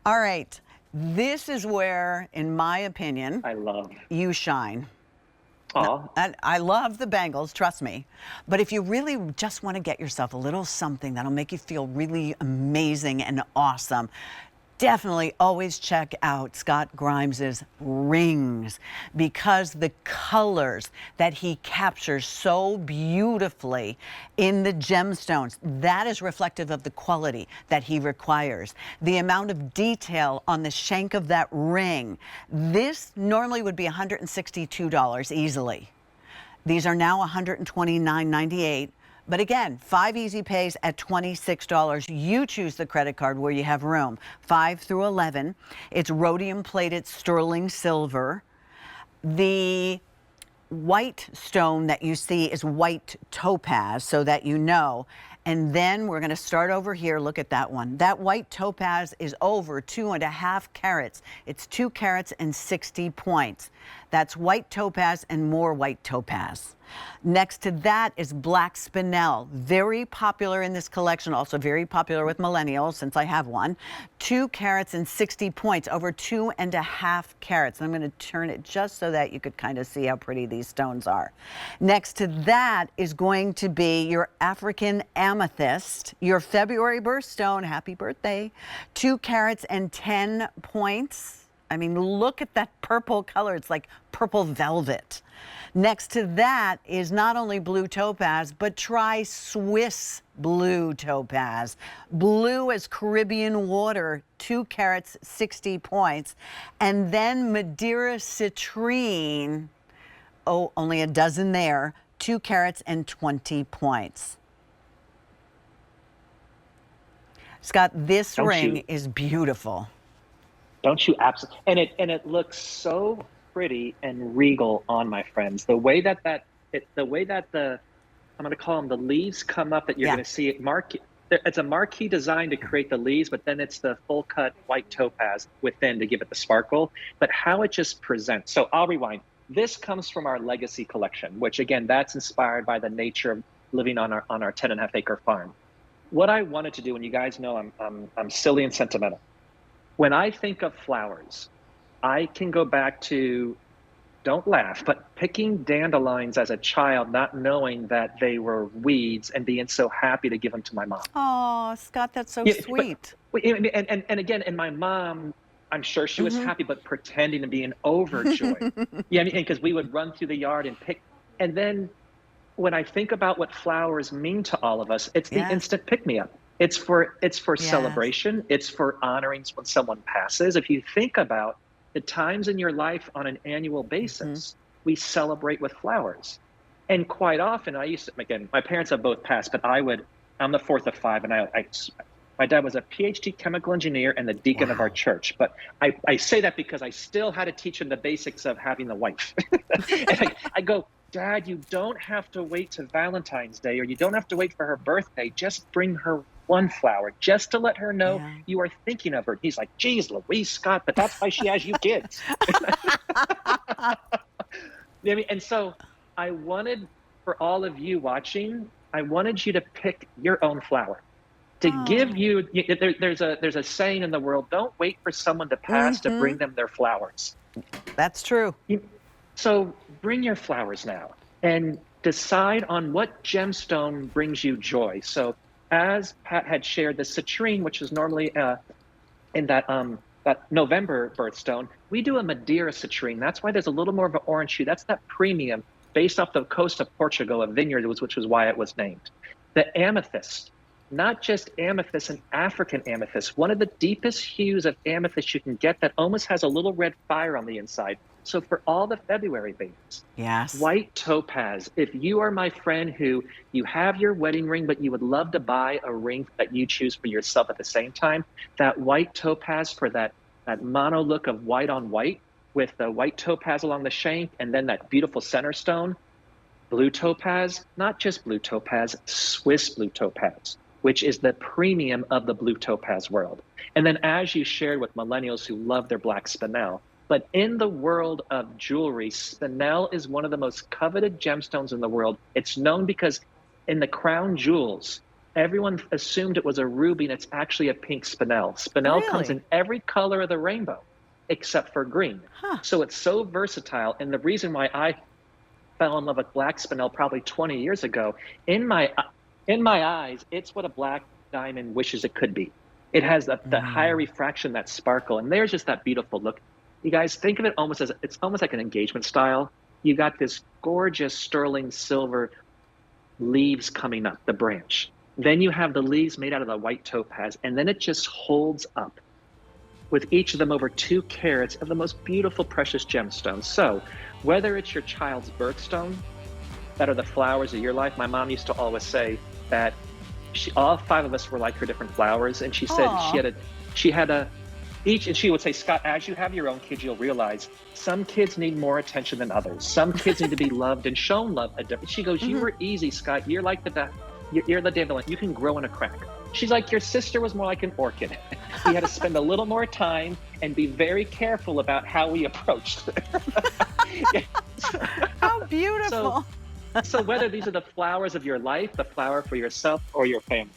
All right. This is where, in my opinion, I love. you shine. Now, Aw. and I love the bangles, trust me. But if you really just want to get yourself a little something that'll make you feel really amazing and awesome, definitely always check out Scott Grimes's rings, because the colors that he captures so beautifully in the gemstones, that is reflective of the quality that he requires. The amount of detail on the shank of that ring, this normally would be $162 easily. These are now $129.98. But again, 5 easy pays at $26. You choose the credit card where you have room. 5 through 11. It's rhodium plated sterling silver. The white stone that you see is white topaz, so that you know. And then we're going to start over here. Look at that one. That white topaz is over 2.5 carats. It's 2 carats and 60 points. That's white topaz and more white topaz. Next to that is black spinel, very popular in this collection, also very popular with millennials, since I have one. 2 carats and 60 points, over 2.5 carats. I'm going to turn it just so that you could kind of see how pretty these stones are. Next to that is going to be your African amethyst, your February birthstone. Happy birthday. 2 carats and 10 points. I mean, look at that purple color. It's like purple velvet. Next to that is not only blue topaz, but try Swiss blue topaz. Blue as Caribbean water, 2 carats, 60 points. And then Madeira citrine, oh, only a dozen there, 2 carats and 20 points. Scott, this ring is beautiful. Don't you absolutely? And it looks so pretty and regal on my friends. The way that I'm going to call them the leaves come up, that you're going to see it it's a marquee design to create the leaves, but then it's the full cut white topaz within to give it the sparkle. But how it just presents. So I'll rewind. This comes from our legacy collection, which again, that's inspired by the nature of living on our 10.5 acre farm. What I wanted to do, and you guys know I'm silly and sentimental. When I think of flowers, I can go back to, don't laugh, but picking dandelions as a child, not knowing that they were weeds and being so happy to give them to my mom. Oh, Scott, that's so sweet. And again, and my mom, I'm sure she was happy, but pretending to be an overjoyed. Because we would run through the yard and pick. And then when I think about what flowers mean to all of us, it's the instant pick-me-up. It's for celebration. It's for honoring when someone passes. If you think about the times in your life on an annual basis, we celebrate with flowers. And quite often, again, my parents have both passed, but I'm the fourth of 5, and my dad was a PhD chemical engineer and the deacon of our church. But I say that because I still had to teach him the basics of having a wife. And I go, Dad, you don't have to wait to Valentine's Day, or you don't have to wait for her birthday. Just bring her one flower, just to let her know you are thinking of her. He's like, geez, Louise, Scott, but that's why she has you kids. And so I wanted, for all of you watching, I wanted you to pick your own flower. To give you, there's a saying in the world, don't wait for someone to pass to bring them their flowers. That's true. So bring your flowers now and decide on what gemstone brings you joy. So as Pat had shared, the citrine, which is normally in that November birthstone, we do a Madeira citrine. That's why there's a little more of an orange hue. That's that premium based off the coast of Portugal, a vineyard, which was why it was named. The amethyst, not just amethyst, an African amethyst, one of the deepest hues of amethyst you can get that almost has a little red fire on the inside. So for all the February babies, white topaz. If you are my friend who you have your wedding ring, but you would love to buy a ring that you choose for yourself at the same time, that white topaz for that mono look of white on white with the white topaz along the shank, and then that beautiful center stone, blue topaz, not just blue topaz, Swiss blue topaz, which is the premium of the blue topaz world. And then as you shared with millennials who love their black spinel, but in the world of jewelry, spinel is one of the most coveted gemstones in the world. It's known because in the crown jewels, everyone assumed it was a ruby, and it's actually a pink spinel. Spinel comes Really? in every color of the rainbow except for green. Huh. So it's so versatile. And the reason why I fell in love with black spinel probably 20 years ago, in my eyes, it's what a black diamond wishes it could be. It has the higher refraction, that sparkle, and there's just that beautiful look. You guys think of it almost as, it's almost like an engagement style. You got this gorgeous sterling silver leaves coming up the branch. Then you have the leaves made out of the white topaz, and then it just holds up with each of them over 2 carats of the most beautiful precious gemstones. So whether it's your child's birthstone, that are the flowers of your life, my mom used to always say that all 5 of us were like her different flowers, and she said Aw. she had a each, and she would say, Scott, as you have your own kids, you'll realize some kids need more attention than others. Some kids need to be loved and shown love. She goes, you were easy, Scott. You're like you're the Dazzling. You can grow in a crack. She's like, your sister was more like an orchid. We had to spend a little more time and be very careful about how we approached her. How beautiful. So whether these are the flowers of your life, the flower for yourself or your family,